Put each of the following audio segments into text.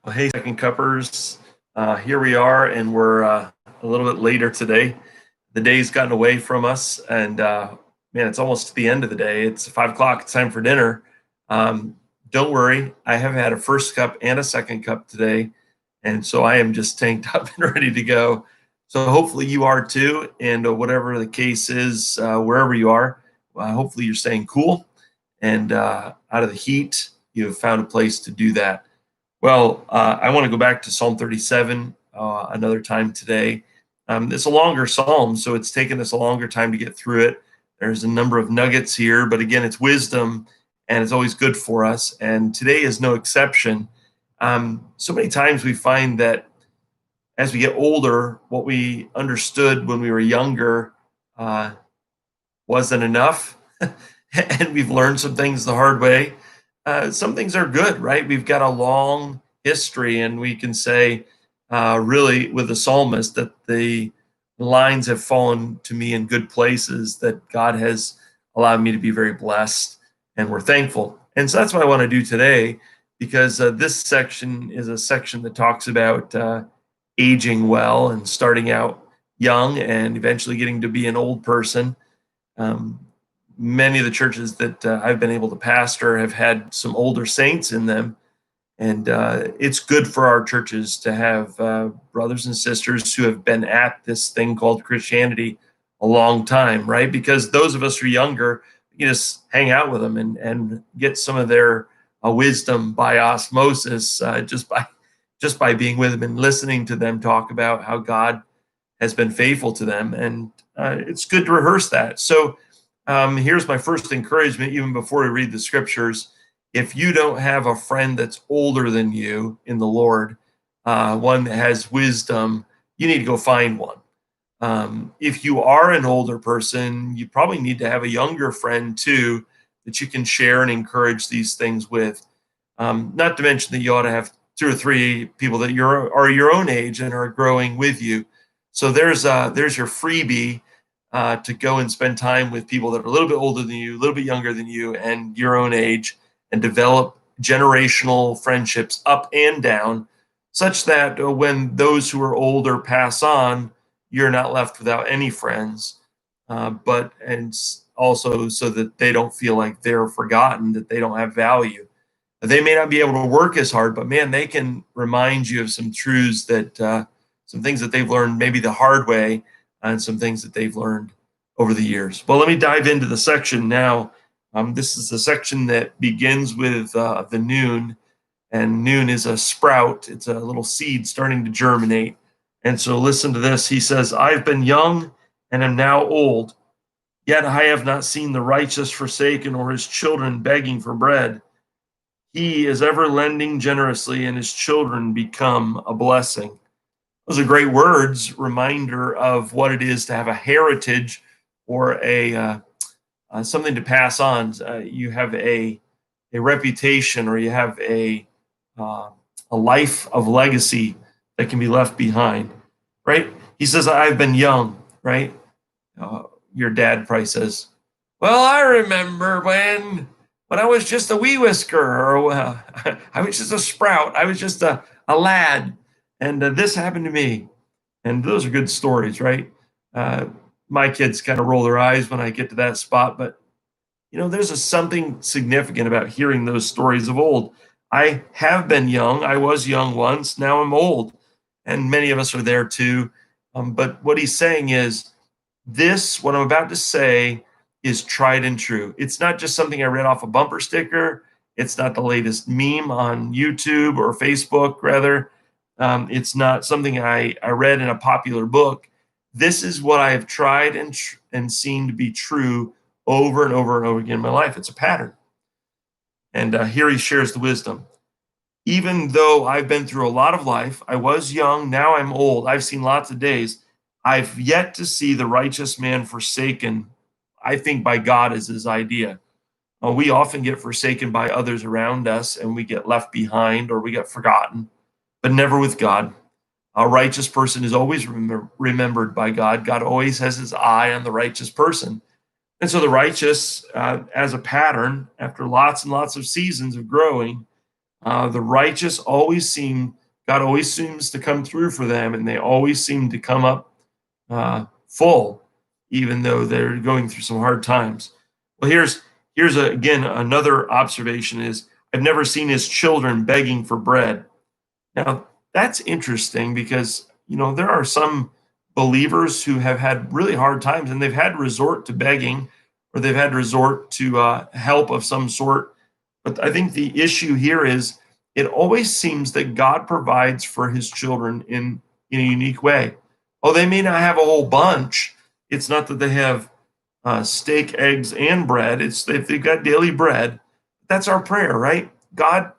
Well, hey, second cuppers. Here we are, and we're a little bit later today. The day's gotten away from us, and man, it's almost to the end of the day. It's 5 o'clock. It's time for dinner. Um, don't worry, I have had a first cup and a second cup today, and so I am just tanked up and ready to go. So hopefully you are too, and whatever the case is, wherever you are, hopefully you're staying cool and out of the heat. You have found a place to do that. Well, I want to go back to Psalm 37 another time today. It's a longer psalm, so it's taken us a longer time to get through it. There's a number of nuggets here, but again, it's wisdom and it's always good for us. And today is no exception. So many times we find that as we get older, what we understood when we were younger uh, wasn't enough. And we've learned some things the hard way. Some things are good, right? We've got a long history, and we can say, really, with the psalmist, that the lines have fallen to me in good places, that God has allowed me to be very blessed, and we're thankful. And so that's what I want to do today, because this section is a section that talks about aging well and starting out young and eventually getting to be an old person. Um, Many of the churches that I've been able to pastor have had some older saints in them, and it's good for our churches to have brothers and sisters who have been at this thing called Christianity a long time, right? Because those of us who are younger, you just hang out with them and get some of their wisdom by osmosis, just by being with them and listening to them talk about how God has been faithful to them, and it's good to rehearse that. So here's my first encouragement, even before we read the scriptures. If you don't have a friend that's older than you in the Lord, one that has wisdom, you need to go find one. If you are an older person, you probably need to have a younger friend too that you can share and encourage these things with. Not to mention that you ought to have two or three people that are your own age and are growing with you. So there's your freebie to go and spend time with people that are a little bit older than you, a little bit younger than you, and your own age, and develop generational friendships up and down, such that when those who are older pass on, you're not left without any friends. But and also so that they don't feel like they're forgotten, that they don't have value. They may not be able to work as hard, but man, they can remind you of some truths that some things that they've learned maybe the hard way, and some things that they've learned over the years. Well, let me dive into the section now. This is the section that begins with the noon, and noon is a sprout. It's a little seed starting to germinate. And so listen to this. He says, I've been young and am now old, yet I have not seen the righteous forsaken or his children begging for bread. He is ever lending generously, and his children become a blessing. Those are great words, reminder of what it is to have a heritage or a something to pass on. You have a reputation, or you have a life of legacy that can be left behind, right? He says, "I've been young," right? Your dad probably says, "Well, I remember when I was just a wee whisker, or I was just a sprout. I was just a lad, and this happened to me." And those are good stories, right? Uh, my kids kind of roll their eyes when I get to that spot, but there's something significant about hearing those stories of old. I have been young. I was young once. Now I'm old, and many of us are there too. But what he's saying is, what I'm about to say, is tried and true. It's not just something I read off a bumper sticker. It's not the latest meme on YouTube or Facebook, rather. It's not something I read in a popular book. This is what I have tried and seen to be true over and over and over again in my life. It's a pattern. And here he shares the wisdom. Even though I've been through a lot of life, I was young, now I'm old, I've seen lots of days, I've yet to see the righteous man forsaken, I think, by God is his idea. We often get forsaken by others around us, and we get left behind or we get forgotten, but never with God. A righteous person is always remembered by God. God always has his eye on the righteous person. And so the righteous, as a pattern, after lots and lots of seasons of growing, The righteous God always seems to come through for them, and they always seem to come up full, even though they're going through some hard times. Well, again another observation is I've never seen his children begging for bread. Now, that's interesting because, there are some believers who have had really hard times and they've had to resort to begging or they've had to resort to help of some sort. But I think the issue here is it always seems that God provides for his children in a unique way. Oh, they may not have a whole bunch. It's not that they have steak, eggs, and bread. It's if they've got daily bread. That's our prayer, right? God,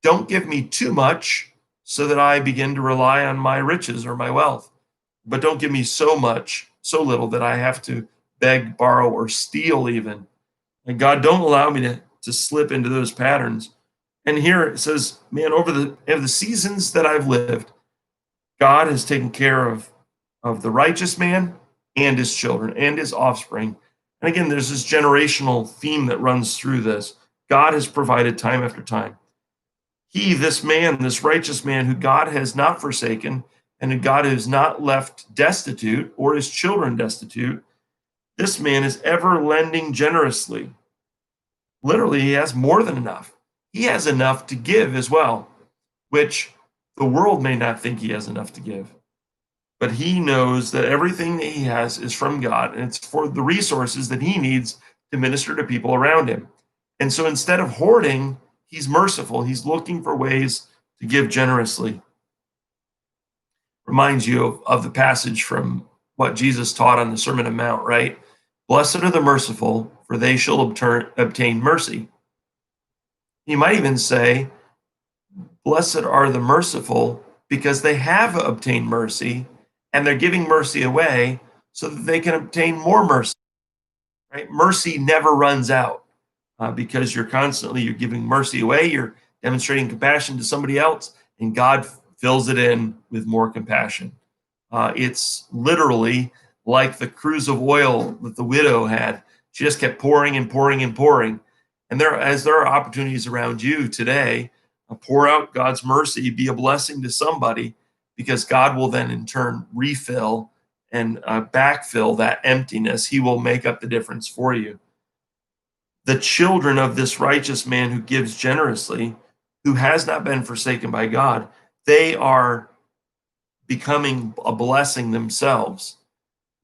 don't give me too much so that I begin to rely on my riches or my wealth. But don't give me so much, so little that I have to beg, borrow, or steal even. And God, don't allow me to slip into those patterns. And here it says, man, over the seasons that I've lived, God has taken care of the righteous man and his children and his offspring. And again, there's this generational theme that runs through this. God has provided time after time. This man, this righteous man who God has not forsaken and who God has not left destitute or his children destitute, this man is ever lending generously. Literally, he has more than enough. He has enough to give as well, which the world may not think he has enough to give. But he knows that everything that he has is from God, and it's for the resources that he needs to minister to people around him. And so instead of hoarding, he's merciful. He's looking for ways to give generously. Reminds you of the passage from what Jesus taught on the Sermon on the Mount, right? Blessed are the merciful, for they shall obtain mercy. You might even say, blessed are the merciful because they have obtained mercy and they're giving mercy away so that they can obtain more mercy. Right? Mercy never runs out because you're giving mercy away. You're demonstrating compassion to somebody else, and God fills it in with more compassion. It's literally like the cruse of oil that the widow had. She just kept pouring and pouring and pouring. And there are opportunities around you today, pour out God's mercy, be a blessing to somebody, because God will then in turn refill and backfill that emptiness. He will make up the difference for you. The children of this righteous man who gives generously, who has not been forsaken by God, they are becoming a blessing themselves.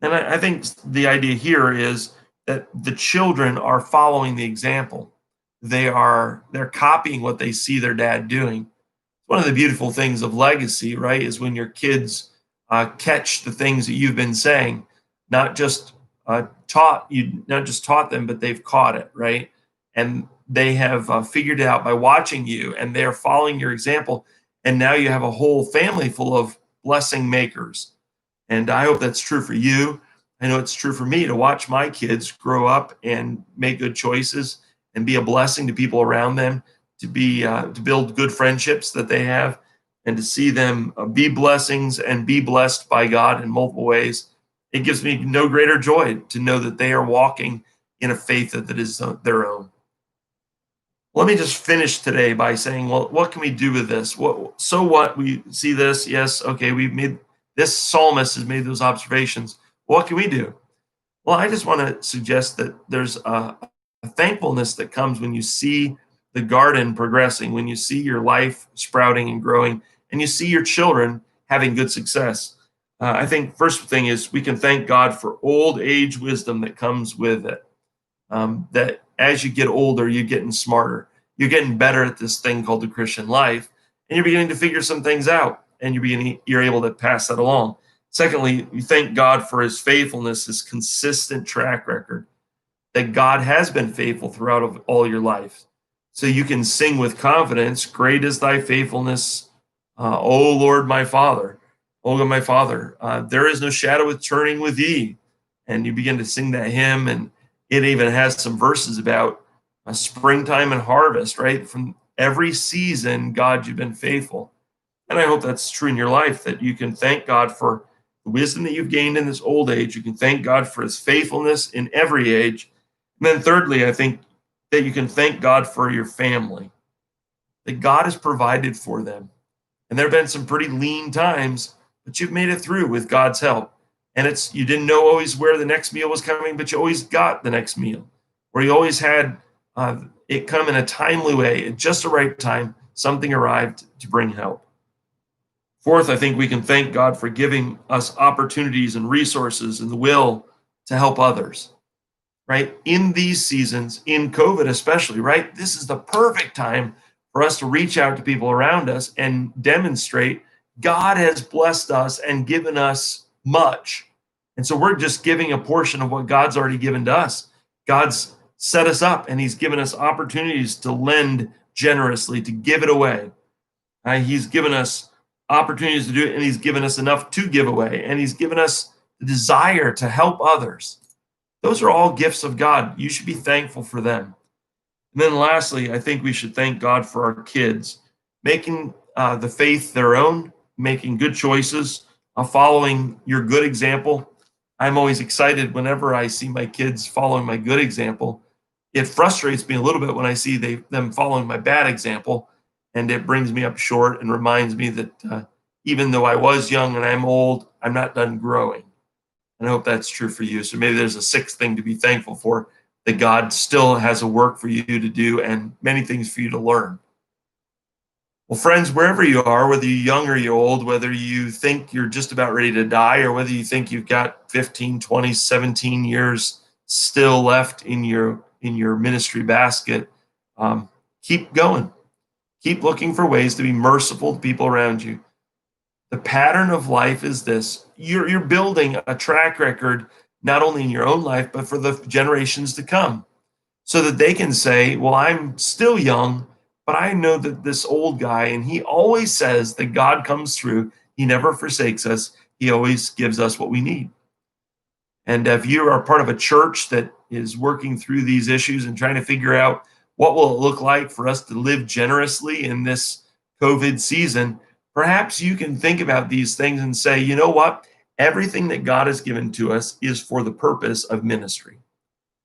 And I think the idea here is that the children are following the example. They're copying what they see their dad doing. One of the beautiful things of legacy, right, is when your kids catch the things that you've been saying, not just taught them, but they've caught it, right? And they have figured it out by watching you, and they're following your example. And now you have a whole family full of blessing makers. And I hope that's true for you. I know it's true for me to watch my kids grow up and make good choices and be a blessing to people around them, to build good friendships that they have, and to see them be blessings and be blessed by God in multiple ways. It gives me no greater joy to know that they are walking in a faith that is their own. Let me just finish today by saying, well, what can we do with this? So what? We see this. Yes, okay, this psalmist has made those observations. What can we do? Well, I just want to suggest that there's a thankfulness that comes when you see the garden progressing, when you see your life sprouting and growing, and you see your children having good success. I think first thing is we can thank God for old age wisdom that comes with it. That as you get older, you're getting smarter. You're getting better at this thing called the Christian life, and you're beginning to figure some things out, and you're able to pass that along. Secondly, you thank God for his faithfulness, his consistent track record, that God has been faithful throughout of all your life. So you can sing with confidence, great is thy faithfulness, O Lord, my Father. O God, my Father, there is no shadow of turning with thee. And you begin to sing that hymn, and it even has some verses about springtime and harvest, right? From every season, God, you've been faithful. And I hope that's true in your life, that you can thank God for the wisdom that you've gained in this old age. You can thank God for his faithfulness in every age. And then thirdly, I think that you can thank God for your family, that God has provided for them. And there have been some pretty lean times, but you've made it through with God's help. And you didn't know always where the next meal was coming, but you always got the next meal, or you always had it come in a timely way at just the right time. Something arrived to bring help. Fourth, I think we can thank God for giving us opportunities and resources and the will to help others, right? In these seasons, in COVID especially, right? This is the perfect time for us to reach out to people around us and demonstrate God has blessed us and given us much. And so we're just giving a portion of what God's already given to us. God's set us up and he's given us opportunities to lend generously, to give it away. He's given us opportunities to do it, and he's given us enough to give away, and he's given us the desire to help others. Those are all gifts of God. You should be thankful for them. And then lastly, I think we should thank God for our kids, making the faith their own, making good choices, following your good example. I'm always excited whenever I see my kids following my good example. It frustrates me a little bit when I see them following my bad example, and it brings me up short and reminds me that even though I was young and I'm old, I'm not done growing. And I hope that's true for you. So maybe there's a sixth thing to be thankful for, that God still has a work for you to do and many things for you to learn. Well, friends, wherever you are, whether you're young or you're old, whether you think you're just about ready to die, or whether you think you've got 15, 20, 17 years still left in your ministry basket, keep going. Keep looking for ways to be merciful to people around you. The pattern of life is this. You're building a track record, not only in your own life, but for the generations to come, so that they can say, well, I'm still young, but I know that this old guy, and he always says that God comes through. He never forsakes us. He always gives us what we need. And if you are part of a church that is working through these issues and trying to figure out what will it look like for us to live generously in this COVID season, perhaps you can think about these things and say, you know what? Everything that God has given to us is for the purpose of ministry.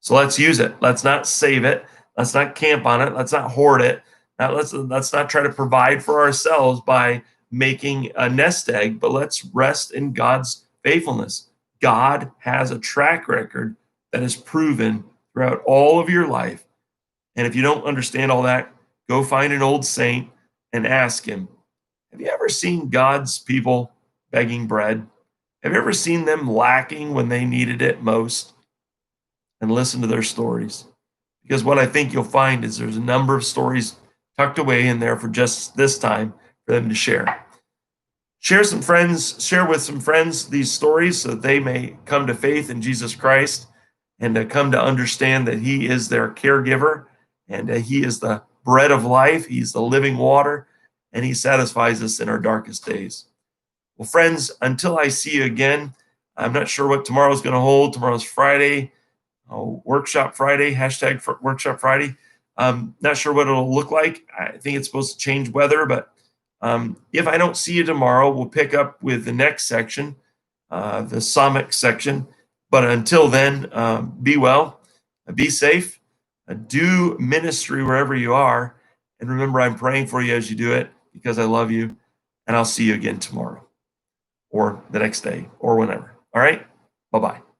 So let's use it. Let's not save it. Let's not camp on it. Let's not hoard it. Let's not try to provide for ourselves by making a nest egg, but let's rest in God's faithfulness. God has a track record that is proven throughout all of your life. And if you don't understand all that, go find an old saint and ask him, have you ever seen God's people begging bread? Have you ever seen them lacking when they needed it most? And listen to their stories. Because what I think you'll find is there's a number of stories tucked away in there for just this time for them to share. Share with some friends these stories so that they may come to faith in Jesus Christ and to come to understand that he is their caregiver, and he is the bread of life. He's the living water, and he satisfies us in our darkest days. Well, friends, until I see you again, I'm not sure what tomorrow's going to hold. Tomorrow's Friday, Workshop Friday, hashtag Workshop Friday. Not sure what it'll look like. I think it's supposed to change weather, but if I don't see you tomorrow, we'll pick up with the next section, the Psalmic section. But until then, be well, be safe, do ministry wherever you are. And remember, I'm praying for you as you do it because I love you. And I'll see you again tomorrow or the next day or whenever. All right? Bye-bye.